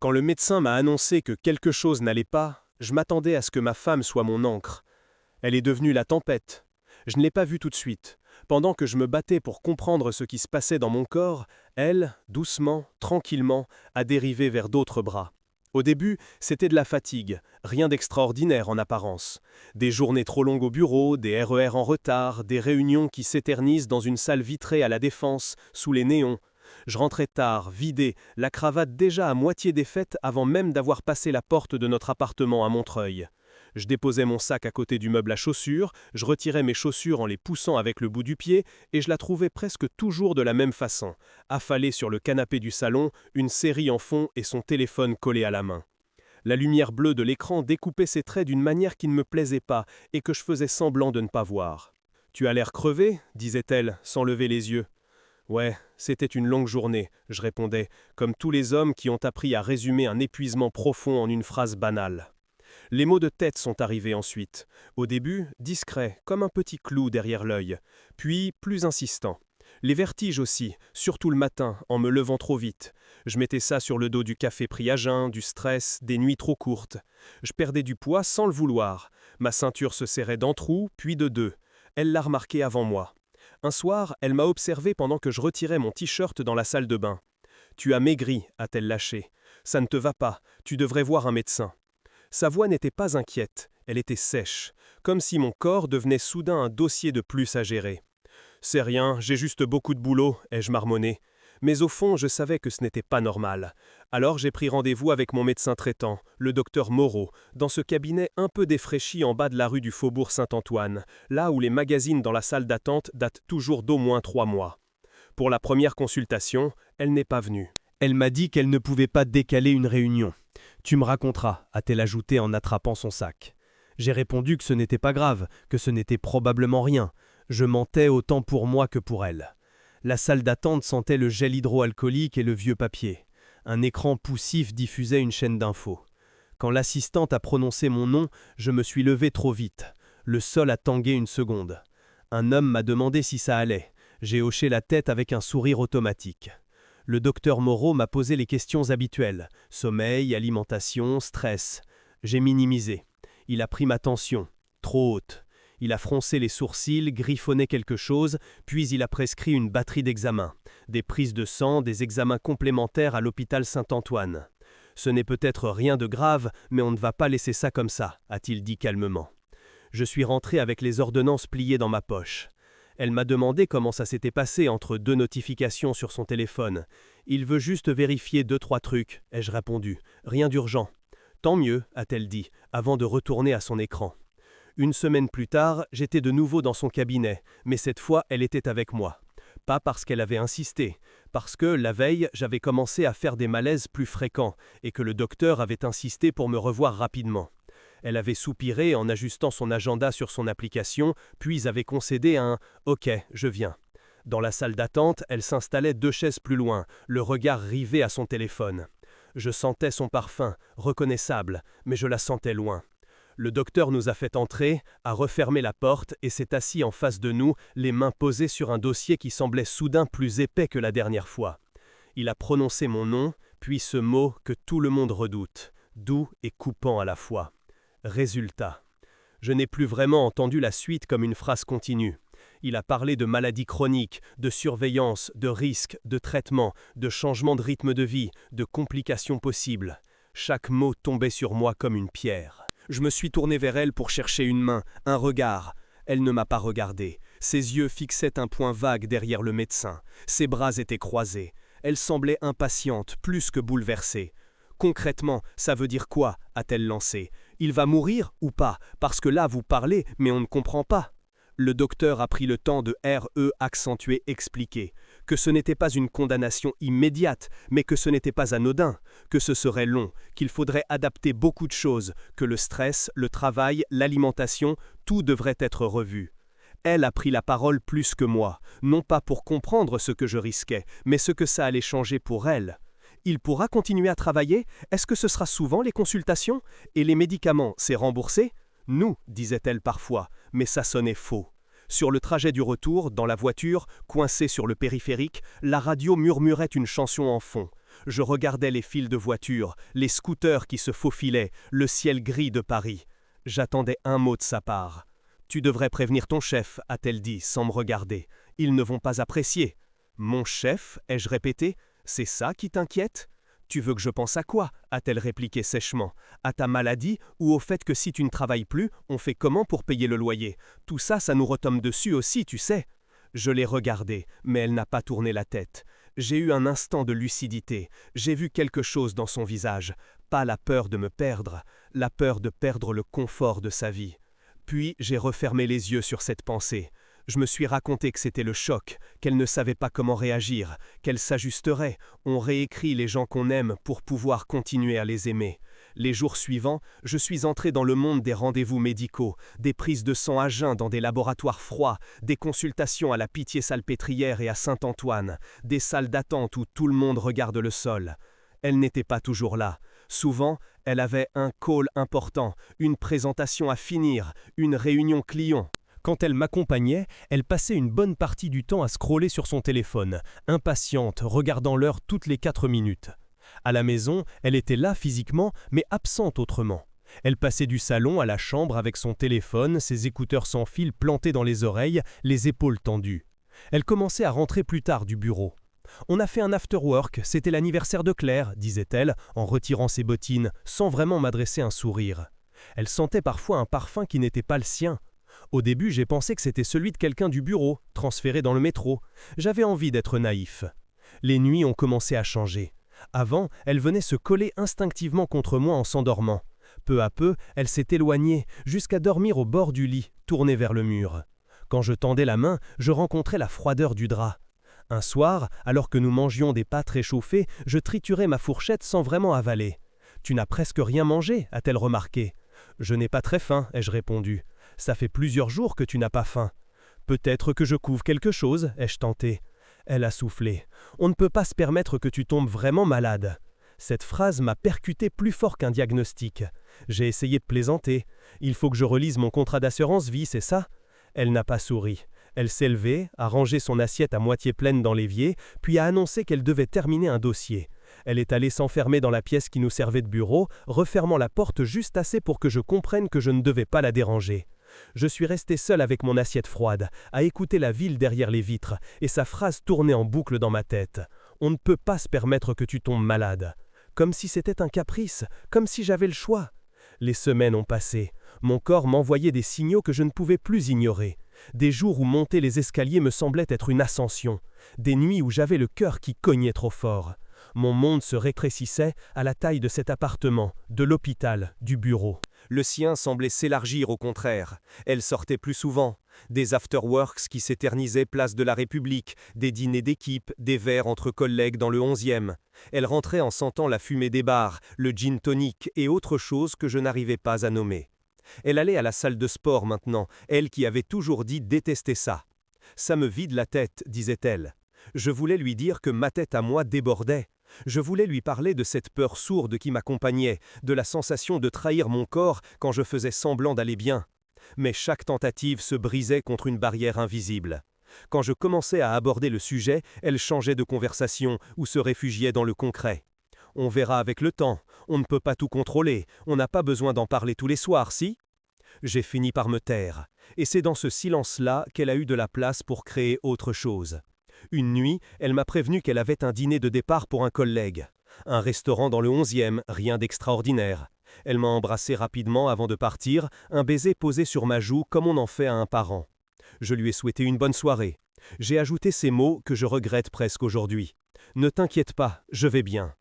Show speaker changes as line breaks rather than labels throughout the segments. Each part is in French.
Quand le médecin m'a annoncé que quelque chose n'allait pas, je m'attendais à ce que ma femme soit mon ancre. Elle est devenue la tempête. Je ne l'ai pas vue tout de suite. Pendant que je me battais pour comprendre ce qui se passait dans mon corps, elle, doucement, tranquillement, a dérivé vers d'autres bras. Au début, c'était de la fatigue, rien d'extraordinaire en apparence. Des journées trop longues au bureau, des RER en retard, des réunions qui s'éternisent dans une salle vitrée à la Défense, sous les néons. Je rentrais tard, vidé, la cravate déjà à moitié défaite avant même d'avoir passé la porte de notre appartement à Montreuil. Je déposais mon sac à côté du meuble à chaussures, je retirais mes chaussures en les poussant avec le bout du pied, et je la trouvais presque toujours de la même façon, affalée sur le canapé du salon, une série en fond et son téléphone collé à la main. La lumière bleue de l'écran découpait ses traits d'une manière qui ne me plaisait pas et que je faisais semblant de ne pas voir. « Tu as l'air crevé » disait-elle, sans lever les yeux. « Ouais, c'était une longue journée », je répondais, comme tous les hommes qui ont appris à résumer un épuisement profond en une phrase banale. Les maux de tête sont arrivés ensuite. Au début, discrets, comme un petit clou derrière l'œil, puis plus insistants. Les vertiges aussi, surtout le matin, en me levant trop vite. Je mettais ça sur le dos du café pris à jeun, du stress, des nuits trop courtes. Je perdais du poids sans le vouloir. Ma ceinture se serrait d'un trou, puis de deux. Elle l'a remarqué avant moi. Un soir, elle m'a observé pendant que je retirais mon t-shirt dans la salle de bain. « Tu as maigri », a-t-elle lâché. « Ça ne te va pas, tu devrais voir un médecin. » Sa voix n'était pas inquiète, elle était sèche, comme si mon corps devenait soudain un dossier de plus à gérer. « C'est rien, j'ai juste beaucoup de boulot », ai-je marmonné. Mais au fond, je savais que ce n'était pas normal. Alors j'ai pris rendez-vous avec mon médecin traitant, le docteur Moreau, dans ce cabinet un peu défraîchi en bas de la rue du Faubourg Saint-Antoine, là où les magazines dans la salle d'attente datent toujours d'au moins 3 mois. Pour la première consultation, elle n'est pas venue. Elle m'a dit qu'elle ne pouvait pas décaler une réunion. « Tu me raconteras », a-t-elle ajouté en attrapant son sac. J'ai répondu que ce n'était pas grave, que ce n'était probablement rien. Je mentais autant pour moi que pour elle. La salle d'attente sentait le gel hydroalcoolique et le vieux papier. Un écran poussif diffusait une chaîne d'infos. Quand l'assistante a prononcé mon nom, je me suis levé trop vite. Le sol a tangué une seconde. Un homme m'a demandé si ça allait. J'ai hoché la tête avec un sourire automatique. Le docteur Moreau m'a posé les questions habituelles. Sommeil, alimentation, stress. J'ai minimisé. Il a pris ma tension. Trop haute. Il a froncé les sourcils, griffonné quelque chose, puis il a prescrit une batterie d'examens. Des prises de sang, des examens complémentaires à l'hôpital Saint-Antoine. Ce n'est peut-être rien de grave, mais on ne va pas laisser ça comme ça, a-t-il dit calmement. Je suis rentré avec les ordonnances pliées dans ma poche. Elle m'a demandé comment ça s'était passé entre 2 notifications sur son téléphone. « Il veut juste vérifier 2-3 trucs », ai-je répondu. « Rien d'urgent. »« Tant mieux », a-t-elle dit, avant de retourner à son écran. Une semaine plus tard, j'étais de nouveau dans son cabinet, mais cette fois, elle était avec moi. Pas parce qu'elle avait insisté, parce que, la veille, j'avais commencé à faire des malaises plus fréquents et que le docteur avait insisté pour me revoir rapidement. Elle avait soupiré en ajustant son agenda sur son application, puis avait concédé un « Ok, je viens ». Dans la salle d'attente, elle s'installait 2 chaises plus loin, le regard rivé à son téléphone. Je sentais son parfum, reconnaissable, mais je la sentais loin. Le docteur nous a fait entrer, a refermé la porte et s'est assis en face de nous, les mains posées sur un dossier qui semblait soudain plus épais que la dernière fois. Il a prononcé mon nom, puis ce mot que tout le monde redoute, doux et coupant à la fois. Résultat. Je n'ai plus vraiment entendu la suite comme une phrase continue. Il a parlé de maladies chroniques, de surveillance, de risques, de traitement, de changement de rythme de vie, de complications possibles. Chaque mot tombait sur moi comme une pierre. Je me suis tourné vers elle pour chercher une main, un regard. Elle ne m'a pas regardé. Ses yeux fixaient un point vague derrière le médecin. Ses bras étaient croisés. Elle semblait impatiente, plus que bouleversée. « Concrètement, ça veut dire quoi ?» a-t-elle lancé. « Il va mourir ou pas? Parce que là, vous parlez, mais on ne comprend pas. » Le docteur a pris le temps de accentuer expliquer que ce n'était pas une condamnation immédiate, mais que ce n'était pas anodin, que ce serait long, qu'il faudrait adapter beaucoup de choses, que le stress, le travail, l'alimentation, tout devrait être revu. Elle a pris la parole plus que moi, non pas pour comprendre ce que je risquais, mais ce que ça allait changer pour elle. Il pourra continuer à travailler? Est-ce que ce sera souvent les consultations? Et les médicaments, c'est remboursé? Nous, disait-elle parfois, mais ça sonnait faux. Sur le trajet du retour, dans la voiture, coincée sur le périphérique, la radio murmurait une chanson en fond. Je regardais les files de voitures, les scooters qui se faufilaient, le ciel gris de Paris. J'attendais un mot de sa part. « Tu devrais prévenir ton chef », a-t-elle dit sans me regarder. « Ils ne vont pas apprécier. »« Mon chef » ai-je répété. « C'est ça qui t'inquiète ?»« Tu veux que je pense à quoi ?» a-t-elle répliqué sèchement. « À ta maladie ou au fait que si tu ne travailles plus, on fait comment pour payer le loyer? Tout ça, ça nous retombe dessus aussi, tu sais. » Je l'ai regardée, mais elle n'a pas tourné la tête. J'ai eu un instant de lucidité. J'ai vu quelque chose dans son visage. Pas la peur de me perdre, la peur de perdre le confort de sa vie. Puis j'ai refermé les yeux sur cette pensée. Je me suis raconté que c'était le choc, qu'elle ne savait pas comment réagir, qu'elle s'ajusterait. On réécrit les gens qu'on aime pour pouvoir continuer à les aimer. Les jours suivants, je suis entré dans le monde des rendez-vous médicaux, des prises de sang à jeun dans des laboratoires froids, des consultations à la Pitié-Salpêtrière et à Saint-Antoine, des salles d'attente où tout le monde regarde le sol. Elle n'était pas toujours là. Souvent, elle avait un call important, une présentation à finir, une réunion client. Quand elle m'accompagnait, elle passait une bonne partie du temps à scroller sur son téléphone, impatiente, regardant l'heure toutes les 4 minutes. À la maison, elle était là physiquement, mais absente autrement. Elle passait du salon à la chambre avec son téléphone, ses écouteurs sans fil plantés dans les oreilles, les épaules tendues. Elle commençait à rentrer plus tard du bureau. « On a fait un after-work, c'était l'anniversaire de Claire », disait-elle, en retirant ses bottines, sans vraiment m'adresser un sourire. Elle sentait parfois un parfum qui n'était pas le sien. Au début, j'ai pensé que c'était celui de quelqu'un du bureau, transféré dans le métro. J'avais envie d'être naïf. Les nuits ont commencé à changer. Avant, elle venait se coller instinctivement contre moi en s'endormant. Peu à peu, elle s'est éloignée, jusqu'à dormir au bord du lit, tournée vers le mur. Quand je tendais la main, je rencontrais la froideur du drap. Un soir, alors que nous mangions des pâtes réchauffées, je triturais ma fourchette sans vraiment avaler. « Tu n'as presque rien mangé » a-t-elle remarqué. « Je n'ai pas très faim » ai-je répondu. « Ça fait plusieurs jours que tu n'as pas faim. »« Peut-être que je couvre quelque chose » ai-je tenté. Elle a soufflé. « On ne peut pas se permettre que tu tombes vraiment malade. » Cette phrase m'a percuté plus fort qu'un diagnostic. J'ai essayé de plaisanter. « Il faut que je relise mon contrat d'assurance vie, c'est ça ?» Elle n'a pas souri. Elle s'est levée, a rangé son assiette à moitié pleine dans l'évier, puis a annoncé qu'elle devait terminer un dossier. Elle est allée s'enfermer dans la pièce qui nous servait de bureau, refermant la porte juste assez pour que je comprenne que je ne devais pas la déranger. Je suis resté seul avec mon assiette froide, à écouter la ville derrière les vitres, et sa phrase tournait en boucle dans ma tête. « On ne peut pas se permettre que tu tombes malade. » Comme si c'était un caprice, comme si j'avais le choix. Les semaines ont passé. Mon corps m'envoyait des signaux que je ne pouvais plus ignorer. Des jours où monter les escaliers me semblait être une ascension. Des nuits où j'avais le cœur qui cognait trop fort. Mon monde se rétrécissait à la taille de cet appartement, de l'hôpital, du bureau. Le sien semblait s'élargir au contraire. Elle sortait plus souvent. Des afterworks qui s'éternisaient place de la République, des dîners d'équipe, des verres entre collègues dans le 11e. Elle rentrait en sentant la fumée des bars, le gin tonic et autre chose que je n'arrivais pas à nommer. Elle allait à la salle de sport maintenant, elle qui avait toujours dit détester ça. « Ça me vide la tête », disait-elle. Je voulais lui dire que ma tête à moi débordait. Je voulais lui parler de cette peur sourde qui m'accompagnait, de la sensation de trahir mon corps quand je faisais semblant d'aller bien. Mais chaque tentative se brisait contre une barrière invisible. Quand je commençais à aborder le sujet, elle changeait de conversation ou se réfugiait dans le concret. On verra avec le temps, on ne peut pas tout contrôler, on n'a pas besoin d'en parler tous les soirs, si ? J'ai fini par me taire, et c'est dans ce silence-là qu'elle a eu de la place pour créer autre chose. Une nuit, elle m'a prévenu qu'elle avait un dîner de départ pour un collègue. Un restaurant dans le 11e, rien d'extraordinaire. Elle m'a embrassé rapidement avant de partir, un baiser posé sur ma joue comme on en fait à un parent. Je lui ai souhaité une bonne soirée. J'ai ajouté ces mots que je regrette presque aujourd'hui. « Ne t'inquiète pas, je vais bien. »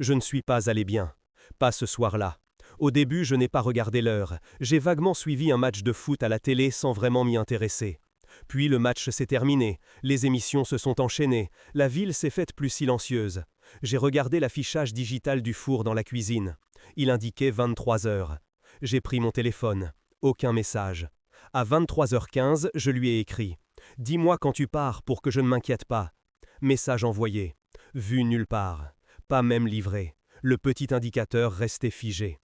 Je ne suis pas allé bien. Pas ce soir-là. Au début, je n'ai pas regardé l'heure. J'ai vaguement suivi un match de foot à la télé sans vraiment m'y intéresser. Puis le match s'est terminé, les émissions se sont enchaînées, la ville s'est faite plus silencieuse. J'ai regardé l'affichage digital du four dans la cuisine. Il indiquait 23 heures. J'ai pris mon téléphone. Aucun message. À 23h15, je lui ai écrit. « Dis-moi quand tu pars pour que je ne m'inquiète pas. » Message envoyé. Vu nulle part. Pas même livré. Le petit indicateur restait figé.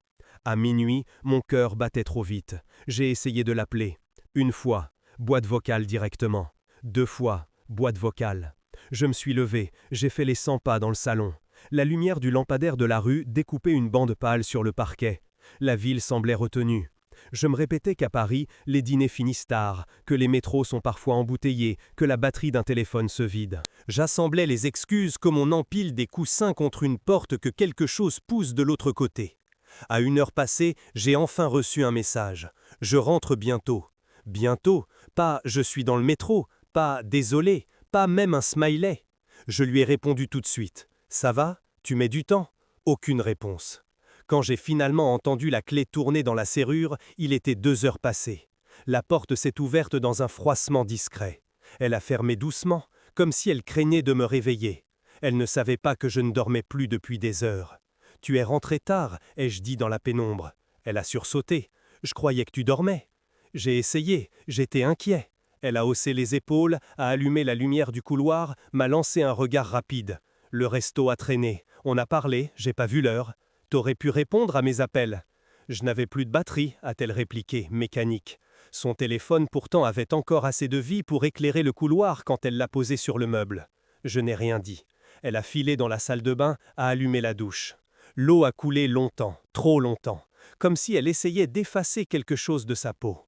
À minuit, mon cœur battait trop vite. J'ai essayé de l'appeler. Une fois, boîte vocale directement. 2 fois, boîte vocale. Je me suis levé, j'ai fait les 100 pas dans le salon. La lumière du lampadaire de la rue découpait une bande pâle sur le parquet. La ville semblait retenue. Je me répétais qu'à Paris, les dîners finissent tard, que les métros sont parfois embouteillés, que la batterie d'un téléphone se vide. J'assemblais les excuses comme on empile des coussins contre une porte que quelque chose pousse de l'autre côté. À 1 heure passée, j'ai enfin reçu un message. Je rentre bientôt. Bientôt, pas je suis dans le métro, pas désolé, pas même un smiley. Je lui ai répondu tout de suite. Ça va? Tu mets du temps? Aucune réponse. Quand j'ai finalement entendu la clé tourner dans la serrure, il était 2 heures passées. La porte s'est ouverte dans un froissement discret. Elle a fermé doucement, comme si elle craignait de me réveiller. Elle ne savait pas que je ne dormais plus depuis des heures. « Tu es rentré tard », ai-je dit dans la pénombre. Elle a sursauté. « Je croyais que tu dormais. » J'ai essayé, j'étais inquiet. Elle a haussé les épaules, a allumé la lumière du couloir, m'a lancé un regard rapide. Le resto a traîné. On a parlé, j'ai pas vu l'heure. T'aurais pu répondre à mes appels. Je n'avais plus de batterie, a-t-elle répliqué, mécanique. Son téléphone pourtant avait encore assez de vie pour éclairer le couloir quand elle l'a posé sur le meuble. Je n'ai rien dit. Elle a filé dans la salle de bain, a allumé la douche. L'eau a coulé longtemps, trop longtemps, comme si elle essayait d'effacer quelque chose de sa peau.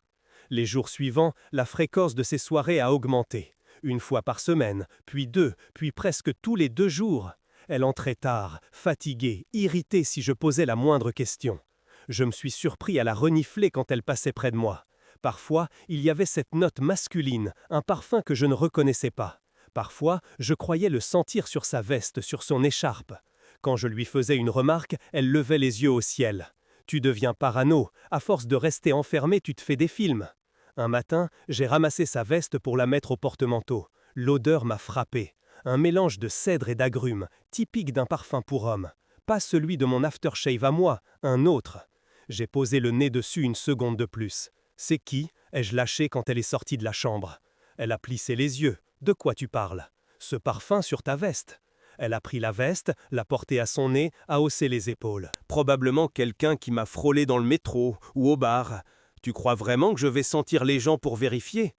Les jours suivants, la fréquence de ces soirées a augmenté. 1 fois par semaine, puis 2, puis presque tous les 2 jours. Elle entrait tard, fatiguée, irritée si je posais la moindre question. Je me suis surpris à la renifler quand elle passait près de moi. Parfois, il y avait cette note masculine, un parfum que je ne reconnaissais pas. Parfois, je croyais le sentir sur sa veste, sur son écharpe. Quand je lui faisais une remarque, elle levait les yeux au ciel. « Tu deviens parano, à force de rester enfermé, tu te fais des films. » Un matin, j'ai ramassé sa veste pour la mettre au porte-manteau. L'odeur m'a frappé. Un mélange de cèdre et d'agrumes, typique d'un parfum pour homme. Pas celui de mon aftershave à moi, un autre. J'ai posé le nez dessus 1 seconde de plus. « C'est qui ?» ai-je lâché quand elle est sortie de la chambre. Elle a plissé les yeux. « De quoi tu parles ?»« Ce parfum sur ta veste. » Elle a pris la veste, l'a portée à son nez, a haussé les épaules. « Probablement quelqu'un qui m'a frôlé dans le métro ou au bar. Tu crois vraiment que je vais sentir les gens pour vérifier ?»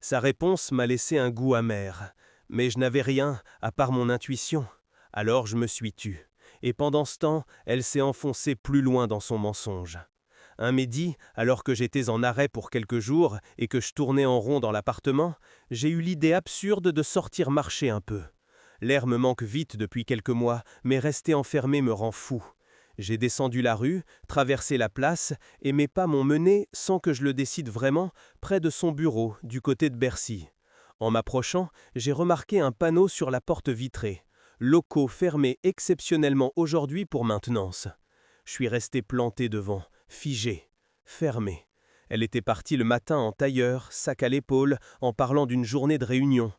Sa réponse m'a laissé un goût amer. Mais je n'avais rien, à part mon intuition. Alors je me suis tu. Et pendant ce temps, elle s'est enfoncée plus loin dans son mensonge. Un midi, alors que j'étais en arrêt pour quelques jours et que je tournais en rond dans l'appartement, j'ai eu l'idée absurde de sortir marcher un peu. L'air me manque vite depuis quelques mois, mais rester enfermé me rend fou. J'ai descendu la rue, traversé la place, et mes pas m'ont mené, sans que je le décide vraiment, près de son bureau, du côté de Bercy. En m'approchant, j'ai remarqué un panneau sur la porte vitrée. « Locaux fermés exceptionnellement aujourd'hui pour maintenance ». Je suis resté planté devant, figé, fermé. Elle était partie le matin en tailleur, sac à l'épaule, en parlant d'une journée de réunion.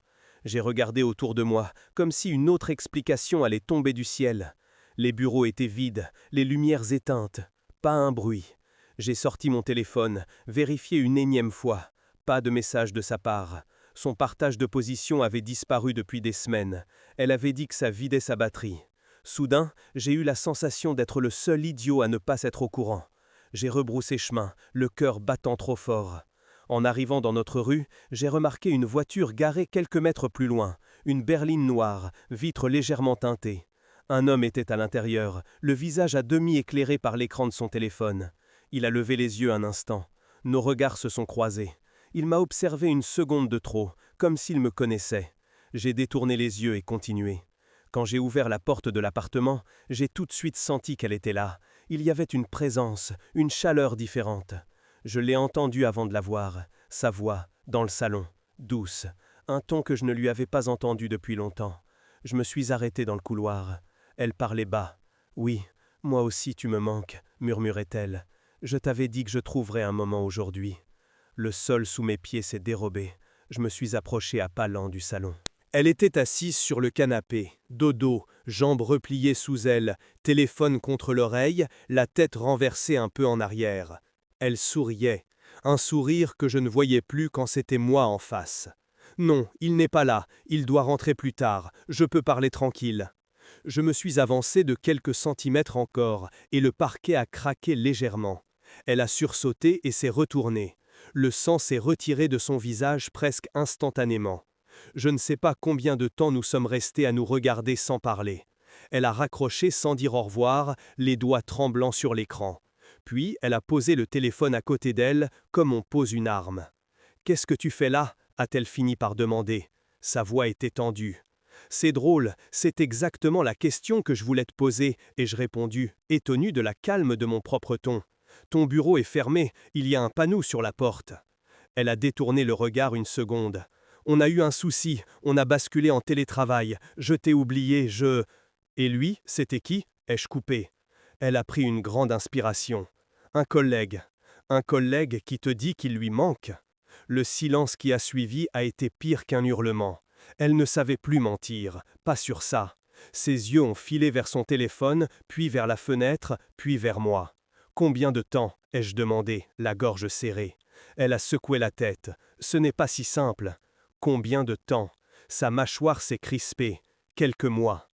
J'ai regardé autour de moi, comme si une autre explication allait tomber du ciel. Les bureaux étaient vides, les lumières éteintes. Pas un bruit. J'ai sorti mon téléphone, vérifié une énième fois. Pas de message de sa part. Son partage de position avait disparu depuis des semaines. Elle avait dit que ça vidait sa batterie. Soudain, j'ai eu la sensation d'être le seul idiot à ne pas être au courant. J'ai rebroussé chemin, le cœur battant trop fort. En arrivant dans notre rue, j'ai remarqué une voiture garée quelques mètres plus loin, une berline noire, vitres légèrement teintées. Un homme était à l'intérieur, le visage à demi éclairé par l'écran de son téléphone. Il a levé les yeux un instant. Nos regards se sont croisés. Il m'a observé 1 seconde de trop, comme s'il me connaissait. J'ai détourné les yeux et continué. Quand j'ai ouvert la porte de l'appartement, j'ai tout de suite senti qu'elle était là. Il y avait une présence, une chaleur différente. Je l'ai entendue avant de la voir, sa voix, dans le salon, douce, un ton que je ne lui avais pas entendu depuis longtemps. Je me suis arrêté dans le couloir. Elle parlait bas. « Oui, moi aussi tu me manques », murmurait-elle. « Je t'avais dit que je trouverais un moment aujourd'hui. » Le sol sous mes pieds s'est dérobé. Je me suis approché à pas lents du salon. Elle était assise sur le canapé, dos dos, jambes repliées sous elle, téléphone contre l'oreille, la tête renversée un peu en arrière. Elle souriait, un sourire que je ne voyais plus quand c'était moi en face. Non, il n'est pas là, il doit rentrer plus tard, je peux parler tranquille. Je me suis avancé de quelques centimètres encore, et le parquet a craqué légèrement. Elle a sursauté et s'est retournée. Le sang s'est retiré de son visage presque instantanément. Je ne sais pas combien de temps nous sommes restés à nous regarder sans parler. Elle a raccroché sans dire au revoir, les doigts tremblants sur l'écran. Puis elle a posé le téléphone à côté d'elle, comme on pose une arme. « Qu'est-ce que tu fais là ?» a-t-elle fini par demander. Sa voix était tendue. C'est drôle, c'est exactement la question que je voulais te poser, ai-je répondu, étonnu de la calme de mon propre ton. Ton bureau est fermé, il y a un panneau sur la porte. Elle a détourné le regard une seconde. On a eu un souci, on a basculé en télétravail, je t'ai oublié, je... Et lui, c'était qui? Ai-je coupé. Elle a pris une grande inspiration. Un collègue qui te dit qu'il lui manque. Le silence qui a suivi a été pire qu'un hurlement. Elle ne savait plus mentir, pas sur ça. Ses yeux ont filé vers son téléphone, puis vers la fenêtre, puis vers moi. Combien de temps? Ai-je demandé, la gorge serrée. Elle a secoué la tête. Ce n'est pas si simple. Combien de temps? Sa mâchoire s'est crispée. Quelques mois.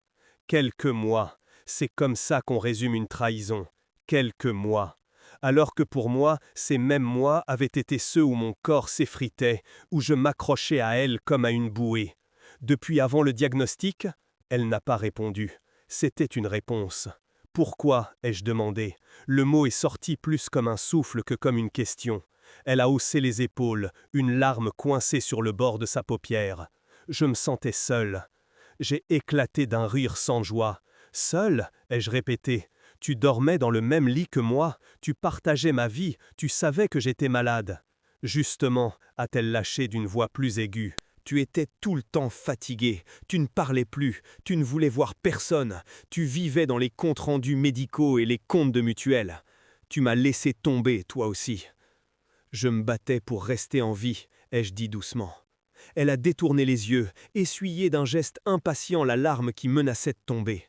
Quelques mois. C'est comme ça qu'on résume une trahison. Quelques mois. Alors que pour moi, ces mêmes mois avaient été ceux où mon corps s'effritait, où je m'accrochais à elle comme à une bouée. Depuis avant le diagnostic? Elle n'a pas répondu. C'était une réponse. Pourquoi? Ai-je demandé. Le mot est sorti plus comme un souffle que comme une question. Elle a haussé les épaules, une larme coincée sur le bord de sa paupière. Je me sentais seul. J'ai éclaté d'un rire sans joie. Seul? Ai-je répété. Tu dormais dans le même lit que moi, tu partageais ma vie, tu savais que j'étais malade. Justement, a-t-elle lâché d'une voix plus aiguë. Tu étais tout le temps fatigué, tu ne parlais plus, tu ne voulais voir personne, tu vivais dans les comptes rendus médicaux et les comptes de mutuelle. Tu m'as laissé tomber, toi aussi. Je me battais pour rester en vie, ai-je dit doucement. Elle a détourné les yeux, essuyé d'un geste impatient la larme qui menaçait de tomber.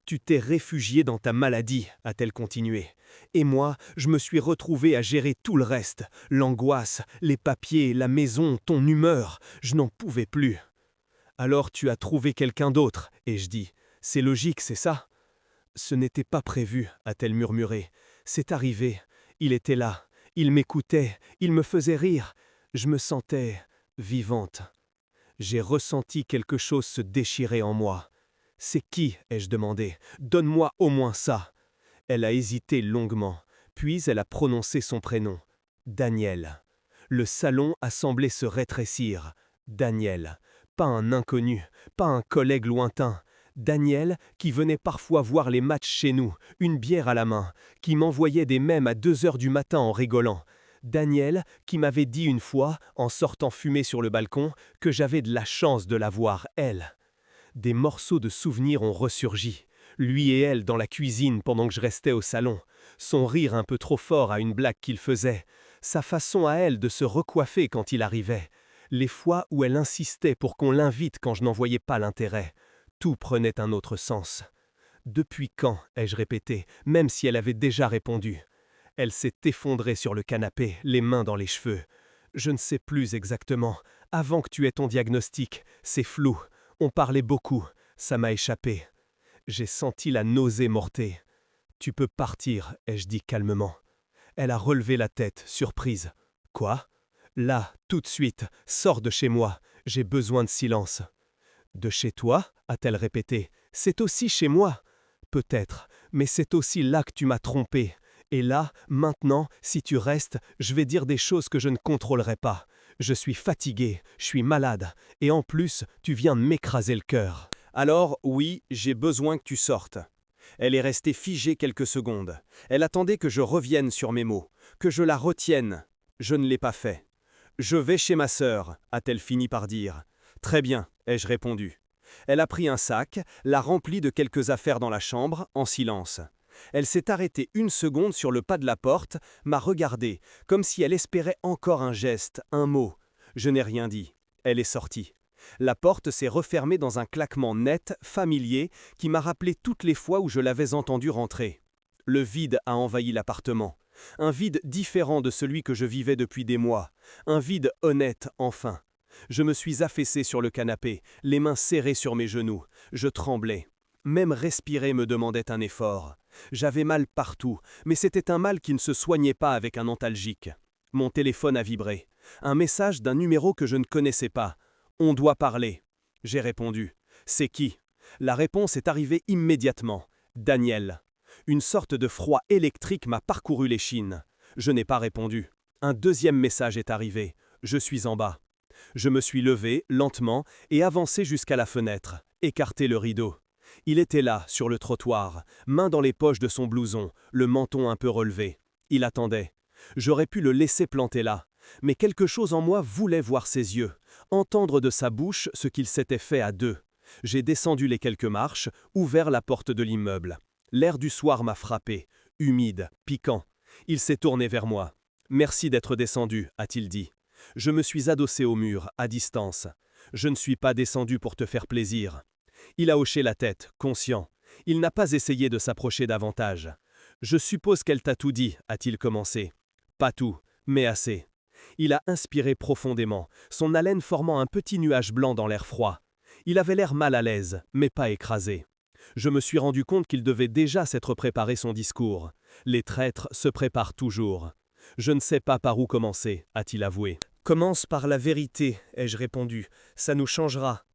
Tu t'es réfugié dans ta maladie, a-t-elle continué. Et moi, je me suis retrouvé à gérer tout le reste. L'angoisse, les papiers, la maison, ton humeur. Je n'en pouvais plus. Alors tu as trouvé quelqu'un d'autre, ai-je dit. C'est logique, c'est ça? Ce n'était pas prévu, a-t-elle murmuré. C'est arrivé. Il était là. Il m'écoutait. Il me faisait rire. Je me sentais vivante. J'ai ressenti quelque chose se déchirer en moi. C'est qui? Ai-je demandé. Donne-moi au moins ça. Elle a hésité longuement, puis elle a prononcé son prénom. Daniel. Le salon a semblé se rétrécir. Daniel. Pas un inconnu, pas un collègue lointain. Daniel, qui venait parfois voir les matchs chez nous, une bière à la main, qui m'envoyait des mèmes à 2 heures du matin en rigolant. Daniel, qui m'avait dit une fois, en sortant fumer sur le balcon, que j'avais de la chance de la voir, elle. Des morceaux de souvenirs ont ressurgi. Lui et elle dans la cuisine pendant que je restais au salon. Son rire un peu trop fort à une blague qu'il faisait. Sa façon à elle de se recoiffer quand il arrivait. Les fois où elle insistait pour qu'on l'invite quand je n'en voyais pas l'intérêt. Tout prenait un autre sens. Depuis quand, ai-je répété, même si elle avait déjà répondu. Elle s'est effondrée sur le canapé, les mains dans les cheveux. Je ne sais plus exactement. Avant que tu aies ton diagnostic, c'est flou. On parlait beaucoup, ça m'a échappé. J'ai senti la nausée morter. Tu peux partir, ai-je dit calmement. Elle a relevé la tête, surprise. Quoi? Là, tout de suite, sors de chez moi, j'ai besoin de silence. De chez toi? A-t-elle répété. C'est aussi chez moi. Peut-être, mais c'est aussi là que tu m'as trompé. Et là, maintenant, si tu restes, je vais dire des choses que je ne contrôlerai pas. Je suis fatigué, je suis malade, et en plus, tu viens de m'écraser le cœur. Alors, oui, j'ai besoin que tu sortes. Elle est restée figée quelques secondes. Elle attendait que je revienne sur mes mots, que je la retienne. Je ne l'ai pas fait. Je vais chez ma sœur, a-t-elle fini par dire. Très bien, ai-je répondu. Elle a pris un sac, l'a rempli de quelques affaires dans la chambre, en silence. Elle s'est arrêtée une seconde sur le pas de la porte, m'a regardé, comme si elle espérait encore un geste, un mot. Je n'ai rien dit. Elle est sortie. La porte s'est refermée dans un claquement net, familier, qui m'a rappelé toutes les fois où je l'avais entendue rentrer. Le vide a envahi l'appartement. Un vide différent de celui que je vivais depuis des mois. Un vide honnête, enfin. Je me suis affaissé sur le canapé, les mains serrées sur mes genoux. Je tremblais. Même respirer me demandait un effort. J'avais mal partout, mais c'était un mal qui ne se soignait pas avec un antalgique. Mon téléphone a vibré. Un message d'un numéro que je ne connaissais pas. « On doit parler ». J'ai répondu. « C'est qui » La réponse est arrivée immédiatement. Daniel. Une sorte de froid électrique m'a parcouru l'échine. Je n'ai pas répondu. Un deuxième message est arrivé. Je suis en bas. Je me suis levé, lentement, et avancé jusqu'à la fenêtre, écarté le rideau. Il était là, sur le trottoir, main dans les poches de son blouson, le menton un peu relevé. Il attendait. J'aurais pu le laisser planter là, mais quelque chose en moi voulait voir ses yeux, entendre de sa bouche ce qu'il s'était fait à deux. J'ai descendu les quelques marches, ouvert la porte de l'immeuble. L'air du soir m'a frappé, humide, piquant. Il s'est tourné vers moi. « Merci d'être descendu », a-t-il dit. Je me suis adossé au mur, à distance. Je ne suis pas descendu pour te faire plaisir. Il a hoché la tête, conscient. Il n'a pas essayé de s'approcher davantage. Je suppose qu'elle t'a tout dit, a-t-il commencé. Pas tout, mais assez. Il a inspiré profondément, son haleine formant un petit nuage blanc dans l'air froid. Il avait l'air mal à l'aise, mais pas écrasé. Je me suis rendu compte qu'il devait déjà s'être préparé son discours. Les traîtres se préparent toujours. Je ne sais pas par où commencer, a-t-il avoué. Commence par la vérité, ai-je répondu. Ça nous changera.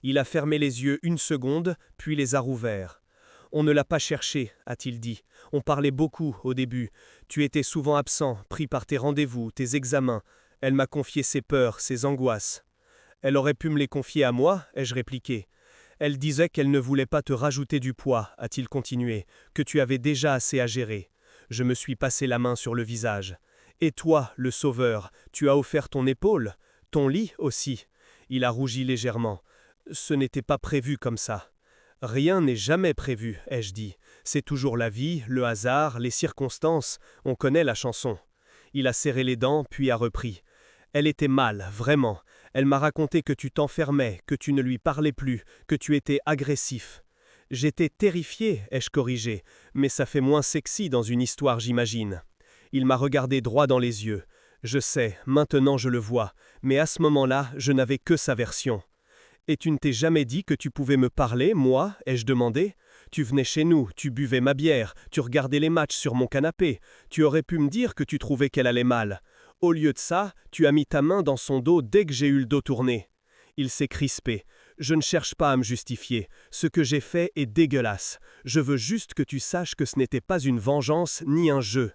Il a fermé les yeux une seconde, puis les a rouverts. On ne l'a pas cherché, a-t-il dit. On parlait beaucoup au début. Tu étais souvent absent, pris par tes rendez-vous, tes examens. Elle m'a confié ses peurs, ses angoisses. Elle aurait pu me les confier à moi, ai-je répliqué. Elle disait qu'elle ne voulait pas te rajouter du poids, a-t-il continué, que tu avais déjà assez à gérer. Je me suis passé la main sur le visage. Et toi, le sauveur, tu as offert ton épaule, ton lit aussi. Il a rougi légèrement. Ce n'était pas prévu comme ça. Rien n'est jamais prévu, ai-je dit. C'est toujours la vie, le hasard, les circonstances. On connaît la chanson. Il a serré les dents, puis a repris. Elle était mal, vraiment. Elle m'a raconté que tu t'enfermais, que tu ne lui parlais plus, que tu étais agressif. J'étais terrifié, ai-je corrigé, mais ça fait moins sexy dans une histoire, j'imagine. Il m'a regardé droit dans les yeux. Je sais, maintenant je le vois, mais à ce moment-là, je n'avais que sa version. Et tu ne t'es jamais dit que tu pouvais me parler, moi, ai-je demandé. Tu venais chez nous, tu buvais ma bière, tu regardais les matchs sur mon canapé. Tu aurais pu me dire que tu trouvais qu'elle allait mal. Au lieu de ça, tu as mis ta main dans son dos dès que j'ai eu le dos tourné. Il s'est crispé. Je ne cherche pas à me justifier. Ce que j'ai fait est dégueulasse. Je veux juste que tu saches que ce n'était pas une vengeance ni un jeu.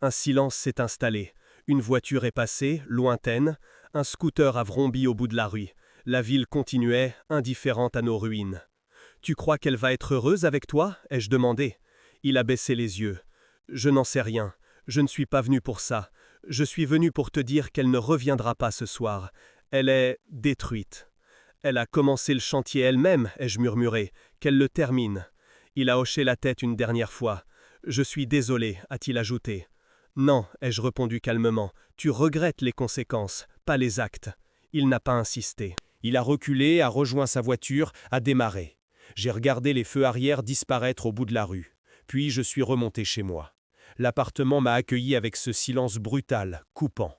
Un silence s'est installé. Une voiture est passée, lointaine. Un scooter a vrombi au bout de la rue. La ville continuait, indifférente à nos ruines. « Tu crois qu'elle va être heureuse avec toi » ai-je demandé. Il a baissé les yeux. « Je n'en sais rien. Je ne suis pas venu pour ça. Je suis venu pour te dire qu'elle ne reviendra pas ce soir. Elle est détruite. Elle a commencé le chantier elle-même, ai-je murmuré. Qu'elle le termine. » Il a hoché la tête une dernière fois. « Je suis désolé, a-t-il ajouté. « Non, ai-je répondu calmement. Tu regrettes les conséquences, pas les actes. » Il n'a pas insisté. Il a reculé, a rejoint sa voiture, a démarré. J'ai regardé les feux arrière disparaître au bout de la rue. Puis je suis remonté chez moi. L'appartement m'a accueilli avec ce silence brutal, coupant.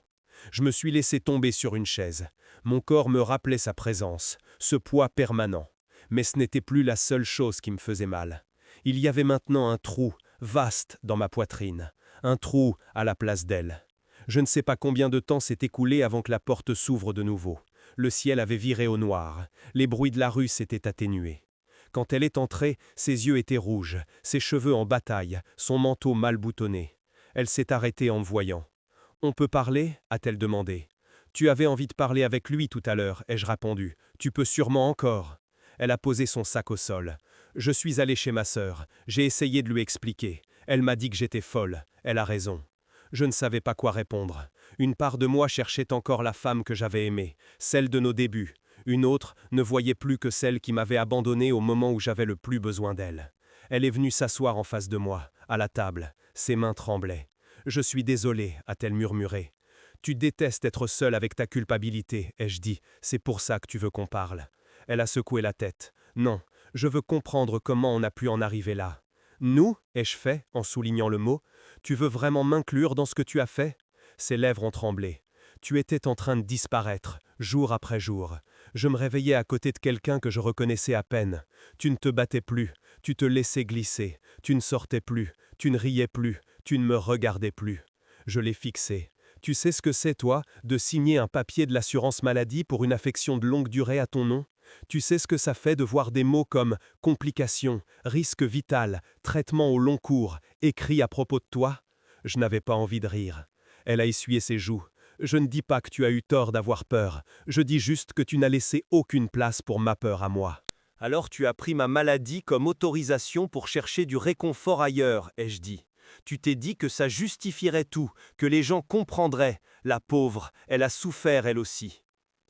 Je me suis laissé tomber sur une chaise. Mon corps me rappelait sa présence, ce poids permanent. Mais ce n'était plus la seule chose qui me faisait mal. Il y avait maintenant un trou, vaste, dans ma poitrine. Un trou à la place d'elle. Je ne sais pas combien de temps s'est écoulé avant que la porte s'ouvre de nouveau. Le ciel avait viré au noir. Les bruits de la rue s'étaient atténués. Quand elle est entrée, ses yeux étaient rouges, ses cheveux en bataille, son manteau mal boutonné. Elle s'est arrêtée en me voyant. « On peut parler » a-t-elle demandé. « Tu avais envie de parler avec lui tout à l'heure » ai-je répondu. « Tu peux sûrement encore. » Elle a posé son sac au sol. Je suis allé chez ma sœur. J'ai essayé de lui expliquer. Elle m'a dit que j'étais folle. Elle a raison. Je ne savais pas quoi répondre. Une part de moi cherchait encore la femme que j'avais aimée, celle de nos débuts. Une autre ne voyait plus que celle qui m'avait abandonné au moment où j'avais le plus besoin d'elle. Elle est venue s'asseoir en face de moi, à la table. Ses mains tremblaient. « Je suis désolée » a-t-elle murmuré. « Tu détestes être seule avec ta culpabilité » ai-je dit. « C'est pour ça que tu veux qu'on parle. » Elle a secoué la tête. « Non, je veux comprendre comment on a pu en arriver là. » « Nous » ai-je fait, en soulignant le mot. « Tu veux vraiment m'inclure dans ce que tu as fait ?» Ses lèvres ont tremblé. « Tu étais en train de disparaître, jour après jour. Je me réveillais à côté de quelqu'un que je reconnaissais à peine. Tu ne te battais plus, tu te laissais glisser, tu ne sortais plus, tu ne riais plus, tu ne me regardais plus. Je l'ai fixé. Tu sais ce que c'est, toi, de signer un papier de l'assurance maladie pour une affection de longue durée à ton nom ? Tu sais ce que ça fait de voir des mots comme complications, risque vital, traitement au long cours, écrits à propos de toi? Je n'avais pas envie de rire. Elle a essuyé ses joues. Je ne dis pas que tu as eu tort d'avoir peur, je dis juste que tu n'as laissé aucune place pour ma peur à moi. Alors tu as pris ma maladie comme autorisation pour chercher du réconfort ailleurs, ai-je dit. Tu t'es dit que ça justifierait tout, que les gens comprendraient. La pauvre, elle a souffert elle aussi.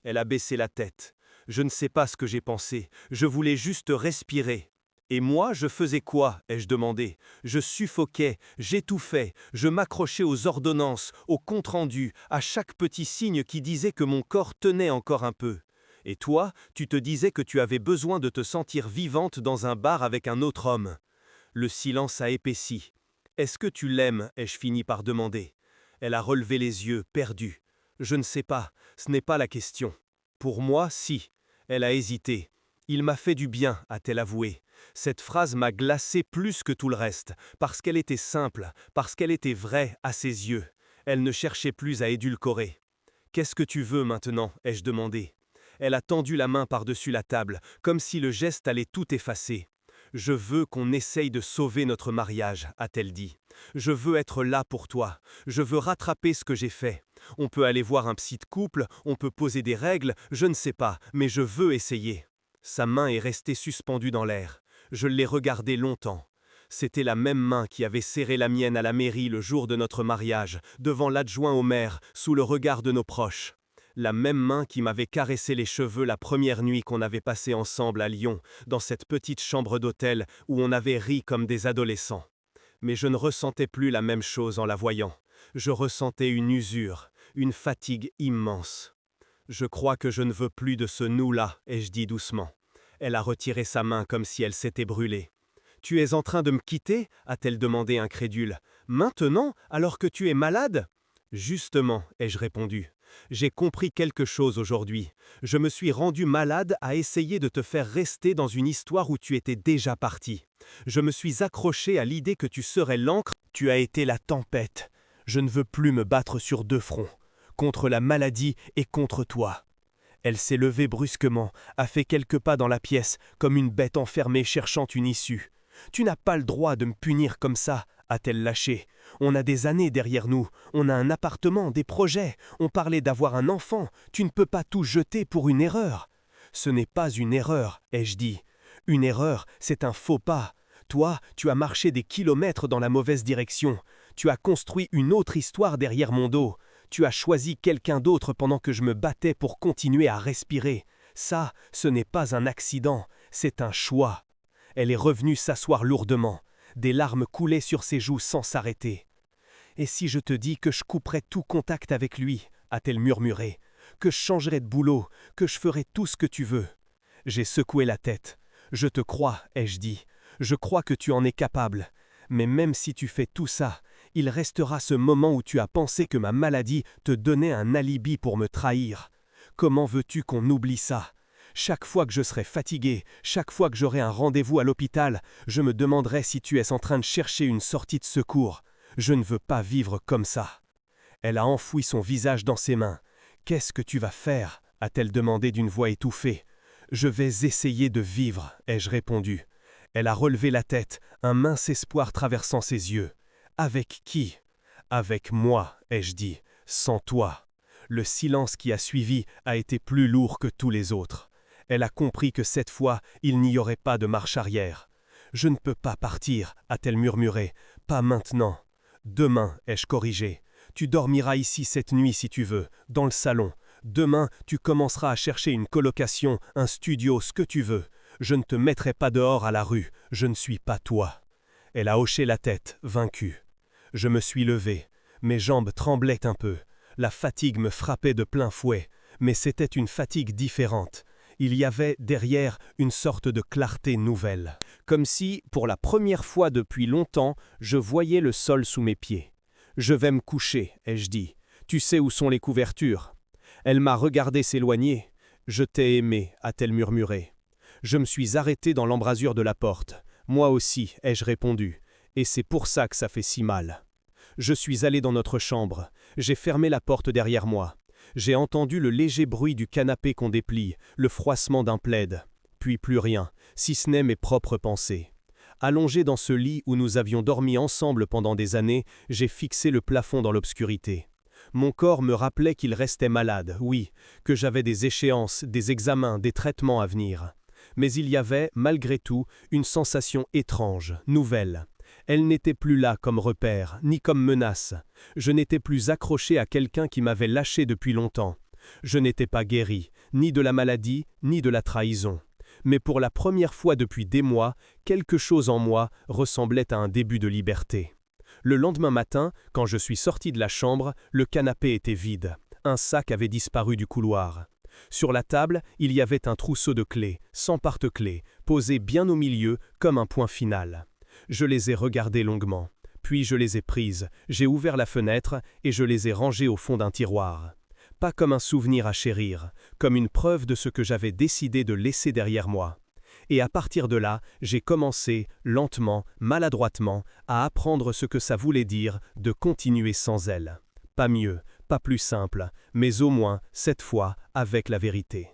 Elle a baissé la tête. Je ne sais pas ce que j'ai pensé, je voulais juste respirer. Et moi, je faisais quoi, ai-je demandé. Je suffoquais, j'étouffais, je m'accrochais aux ordonnances, aux comptes rendus, à chaque petit signe qui disait que mon corps tenait encore un peu. Et toi, tu te disais que tu avais besoin de te sentir vivante dans un bar avec un autre homme. Le silence a épaissi. Est-ce que tu l'aimes, ai-je fini par demander. Elle a relevé les yeux, perdue. Je ne sais pas, ce n'est pas la question. Pour moi, si. Elle a hésité. Il m'a fait du bien, a-t-elle avoué. Cette phrase m'a glacé plus que tout le reste, parce qu'elle était simple, parce qu'elle était vraie à ses yeux. Elle ne cherchait plus à édulcorer. Qu'est-ce que tu veux maintenant, ai-je demandé. Elle a tendu la main par-dessus la table, comme si le geste allait tout effacer. Je veux qu'on essaye de sauver notre mariage, a-t-elle dit. Je veux être là pour toi. Je veux rattraper ce que j'ai fait. On peut aller voir un psy de couple, on peut poser des règles, je ne sais pas, mais je veux essayer. Sa main est restée suspendue dans l'air. Je l'ai regardée longtemps. C'était la même main qui avait serré la mienne à la mairie le jour de notre mariage, devant l'adjoint au maire, sous le regard de nos proches. La même main qui m'avait caressé les cheveux la première nuit qu'on avait passée ensemble à Lyon, dans cette petite chambre d'hôtel où on avait ri comme des adolescents. Mais je ne ressentais plus la même chose en la voyant. Je ressentais une usure, une fatigue immense. Je crois que je ne veux plus de ce nous-là, ai-je dit doucement. Elle a retiré sa main comme si elle s'était brûlée. Tu es en train de me quitter, a-t-elle demandé incrédule. Maintenant, alors que tu es malade? Justement, ai-je répondu. J'ai compris quelque chose aujourd'hui. Je me suis rendu malade à essayer de te faire rester dans une histoire où tu étais déjà parti. Je me suis accroché à l'idée que tu serais l'encre. Tu as été la tempête. Je ne veux plus me battre sur deux fronts, contre la maladie et contre toi. Elle s'est levée brusquement, a fait quelques pas dans la pièce, comme une bête enfermée cherchant une issue. Tu n'as pas le droit de me punir comme ça, a-t-elle lâché. On a des années derrière nous, on a un appartement, des projets, on parlait d'avoir un enfant, tu ne peux pas tout jeter pour une erreur. Ce n'est pas une erreur, ai-je dit. Une erreur, c'est un faux pas. Toi, tu as marché des kilomètres dans la mauvaise direction. Tu as construit une autre histoire derrière mon dos. Tu as choisi quelqu'un d'autre pendant que je me battais pour continuer à respirer. Ça, ce n'est pas un accident, c'est un choix. Elle est revenue s'asseoir lourdement. Des larmes coulaient sur ses joues sans s'arrêter. « Et si je te dis que je couperais tout contact avec lui ?» a-t-elle murmuré. « Que je changerais de boulot, que je ferais tout ce que tu veux ?» J'ai secoué la tête. « Je te crois, ai-je dit. Je crois que tu en es capable. Mais même si tu fais tout ça, il restera ce moment où tu as pensé que ma maladie te donnait un alibi pour me trahir. Comment veux-tu qu'on oublie ça ? Chaque fois que je serai fatigué, chaque fois que j'aurai un rendez-vous à l'hôpital, je me demanderai si tu es en train de chercher une sortie de secours. Je ne veux pas vivre comme ça. » Elle a enfoui son visage dans ses mains. « Qu'est-ce que tu vas faire ?» a-t-elle demandé d'une voix étouffée. « Je vais essayer de vivre, ai-je répondu. Elle a relevé la tête, un mince espoir traversant ses yeux. « Avec qui ?»« Avec moi, ai-je dit, sans toi. » Le silence qui a suivi a été plus lourd que tous les autres. Elle a compris que cette fois, il n'y aurait pas de marche arrière. « Je ne peux pas partir, a-t-elle murmuré. Pas maintenant. Demain, ai-je corrigé. Tu dormiras ici cette nuit si tu veux, dans le salon. Demain, tu commenceras à chercher une colocation, un studio, ce que tu veux. Je ne te mettrai pas dehors à la rue, je ne suis pas toi. » Elle a hoché la tête, vaincue. Je me suis levé. Mes jambes tremblaient un peu. La fatigue me frappait de plein fouet, mais c'était une fatigue différente. Il y avait, derrière, une sorte de clarté nouvelle. Comme si, pour la première fois depuis longtemps, je voyais le sol sous mes pieds. « Je vais me coucher, ai-je dit. Tu sais où sont les couvertures. » Elle m'a regardé s'éloigner. « Je t'ai aimé, a-t-elle murmuré. » Je me suis arrêté dans l'embrasure de la porte. « Moi aussi, ai-je répondu. Et c'est pour ça que ça fait si mal. » Je suis allé dans notre chambre. J'ai fermé la porte derrière moi. J'ai entendu le léger bruit du canapé qu'on déplie, le froissement d'un plaid. Puis plus rien, si ce n'est mes propres pensées. Allongé dans ce lit où nous avions dormi ensemble pendant des années, j'ai fixé le plafond dans l'obscurité. Mon corps me rappelait qu'il restait malade, oui, que j'avais des échéances, des examens, des traitements à venir. Mais il y avait, malgré tout, une sensation étrange, nouvelle. Elle n'était plus là comme repère, ni comme menace. Je n'étais plus accroché à quelqu'un qui m'avait lâché depuis longtemps. Je n'étais pas guéri, ni de la maladie, ni de la trahison. Mais pour la première fois depuis des mois, quelque chose en moi ressemblait à un début de liberté. Le lendemain matin, quand je suis sorti de la chambre, le canapé était vide. Un sac avait disparu du couloir. Sur la table, il y avait un trousseau de clés, sans porte-clés, posé bien au milieu comme un point final. Je les ai regardées longuement. Puis je les ai prises, j'ai ouvert la fenêtre et je les ai rangées au fond d'un tiroir. Pas comme un souvenir à chérir, comme une preuve de ce que j'avais décidé de laisser derrière moi. Et à partir de là, j'ai commencé, lentement, maladroitement, à apprendre ce que ça voulait dire de continuer sans elle. Pas mieux, pas plus simple, mais au moins, cette fois, avec la vérité.